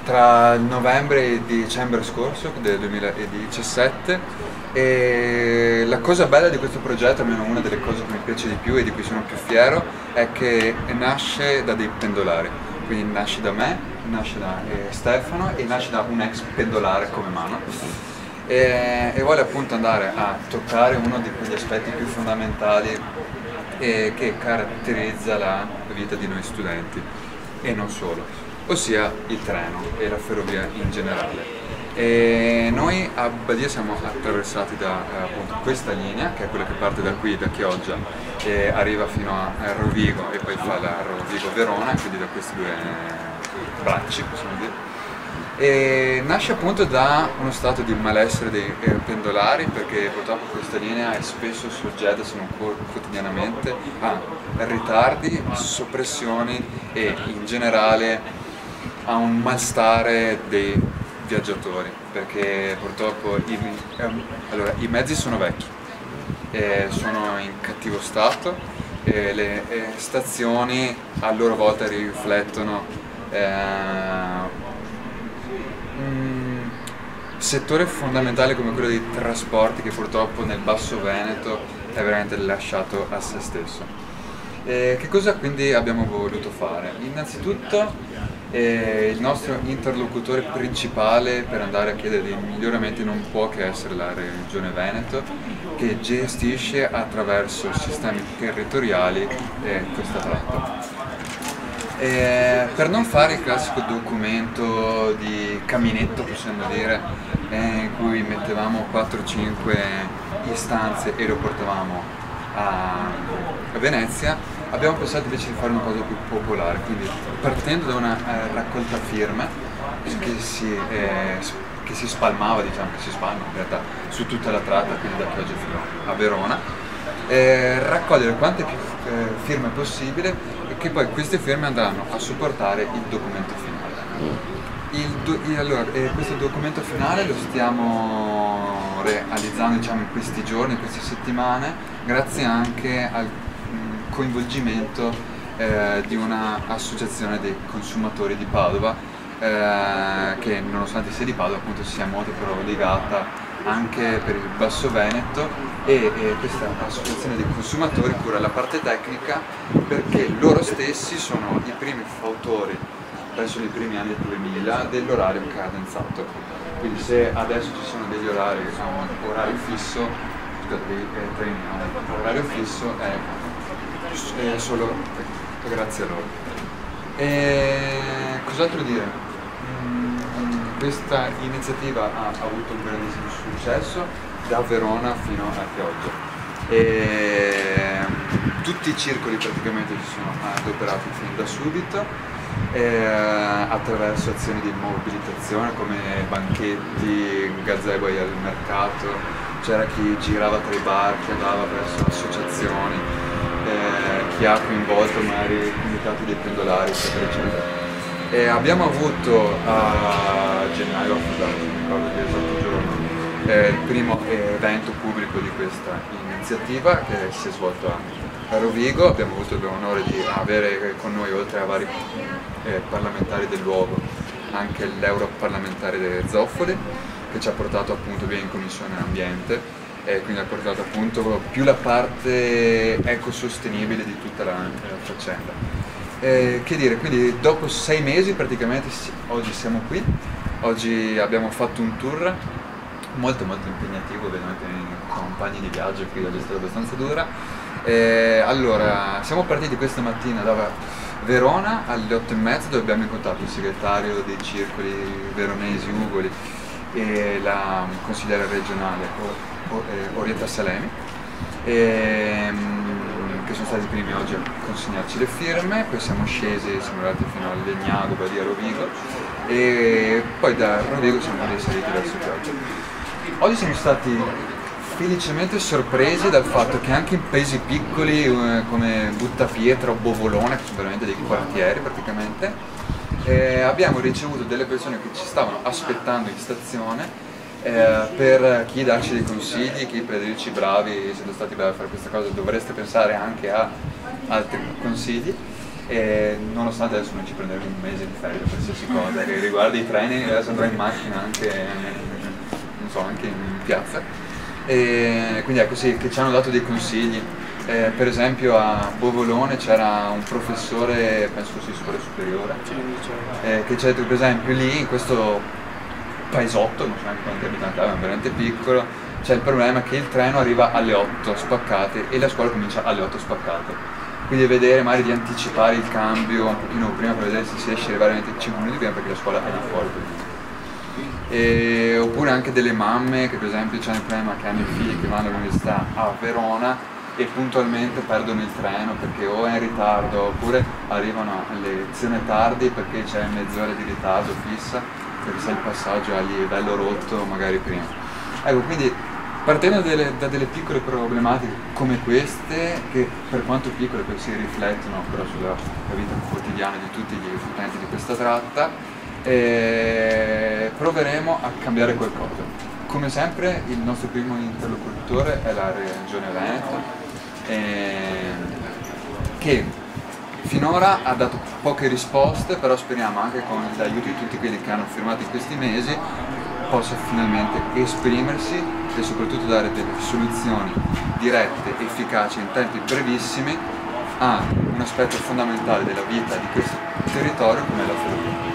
tra novembre e dicembre scorso del 2017 e la cosa bella di questo progetto, almeno una delle cose che mi piace di più e di cui sono più fiero, è che nasce da dei pendolari, quindi nasce da me, nasce da Stefano e nasce da un ex pendolare come Mano e vuole appunto andare a toccare uno di quegli aspetti più fondamentali che caratterizza la vita di noi studenti e non solo, ossia il treno e la ferrovia in generale. E noi a Badia siamo attraversati da appunto questa linea, che è quella che parte da qui, da Chioggia, e arriva fino a Rovigo e poi fa la Rovigo-Verona, quindi da questi due bracci, possiamo dire. E nasce appunto da uno stato di malessere dei pendolari, perché purtroppo questa linea è spesso soggetta, se non quotidianamente, a ritardi, soppressioni e in generale a un malstare dei viaggiatori, perché purtroppo i mezzi sono vecchi, sono in cattivo stato e le stazioni a loro volta riflettono un settore fondamentale come quello dei trasporti, che purtroppo nel Basso Veneto è veramente lasciato a se stesso. Che cosa quindi abbiamo voluto fare? Innanzitutto il nostro interlocutore principale per andare a chiedere dei miglioramenti non può che essere la Regione Veneto, che gestisce attraverso sistemi territoriali questa tratta. Per non fare il classico documento di caminetto, possiamo dire, in cui mettevamo 4-5 istanze e lo portavamo a Venezia, abbiamo pensato invece di fare una cosa più popolare, quindi partendo da una raccolta firme che si spalmava, diciamo che si spalma in realtà su tutta la tratta, quindi da Chioggia fino a Verona, raccogliere quante più firme possibile e che poi queste firme andranno a supportare il documento finale. Questo documento finale lo stiamo realizzando, diciamo, in questi giorni, in queste settimane, grazie anche al coinvolgimento di un'associazione dei consumatori di Padova, che nonostante sia di Padova appunto sia molto però legata anche per il Basso Veneto e questa associazione dei consumatori cura la parte tecnica, perché loro stessi sono i primi fautori verso i primi anni 2000 dell'orario cadenzato. Quindi se adesso ci sono degli orari che sono un orario fisso, scusate, dei treni, l'orario fisso è solo grazie a loro. E cos'altro dire? Questa iniziativa ha avuto un grandissimo successo da Verona fino a Chioggia. Tutti i circoli praticamente si sono adoperati fin da subito, attraverso azioni di mobilitazione come banchetti, gazebo al mercato, c'era chi girava tra i bar, chi andava verso associazioni, chi ha coinvolto magari i comitati dei pendolari, eccetera eccetera. Abbiamo avuto a gennaio, non mi ricordo l'esatto giorno, il primo evento pubblico di questa iniziativa che si è svolto a Rovigo. Abbiamo avuto l'onore di avere con noi, oltre a vari parlamentari del luogo, anche l'europarlamentare Zoffoli, che ci ha portato appunto via in Commissione Ambiente, e quindi ha portato appunto più la parte ecosostenibile di tutta la faccenda. Che dire, quindi dopo 6 mesi praticamente oggi siamo qui, oggi abbiamo fatto un tour molto impegnativo, ovviamente in compagni di viaggio, qui oggi è stata abbastanza dura. Allora, siamo partiti questa mattina da Verona alle 8:30, dove abbiamo incontrato il segretario dei circoli veronesi Ugoli e la consigliera regionale Orietta Salemi, che sono stati i primi oggi a consegnarci le firme. Poi siamo scesi, siamo arrivati fino a Legnago, Badia, Rovigo, e poi da Rovigo siamo risaliti verso Chioggia. Oggi siamo stati felicemente sorpresi dal fatto che anche in paesi piccoli come Buttapietra o Bovolone, che sono veramente dei quartieri praticamente, abbiamo ricevuto delle persone che ci stavano aspettando in stazione per chi darci dei consigli, chi per dirci bravi, siete stati bravi a fare questa cosa, dovreste pensare anche a altri consigli. e nonostante adesso noi ci prenderemo un mese di ferie per qualsiasi cosa che riguarda i treni, adesso andrò in macchina anche, non so, anche in piazza. E quindi ecco sì, che ci hanno dato dei consigli. Per esempio a Bovolone c'era un professore, penso fosse di scuola superiore, che ci ha detto per esempio lì in questo paesotto, non so neanche quanti abitanti aveva, veramente piccolo, c'è il problema che il treno arriva alle 8 spaccate e la scuola comincia alle 8 spaccate. Quindi vedere magari di anticipare il cambio un pochino prima per vedere se si riesce ad arrivare veramente 5 minuti prima perché la scuola è lì fuori. Oppure anche delle mamme che per esempio hanno il problema che hanno i figli che vanno all'università a Verona e puntualmente perdono il treno perché o è in ritardo oppure arrivano alle lezioni tardi perché c'è mezz'ora di ritardo fissa perché se il passaggio ha livello rotto magari prima. Ecco, quindi partendo da delle piccole problematiche come queste, che per quanto piccole poi si riflettono però sulla vita quotidiana di tutti gli utenti di questa tratta, proveremo a cambiare qualcosa. Come sempre il nostro primo interlocutore è la Regione Veneto, che finora ha dato poche risposte, però speriamo anche con l'aiuto di tutti quelli che hanno firmato in questi mesi possa finalmente esprimersi e soprattutto dare delle soluzioni dirette, efficaci in tempi brevissimi a un aspetto fondamentale della vita di questo territorio come la ferrovia.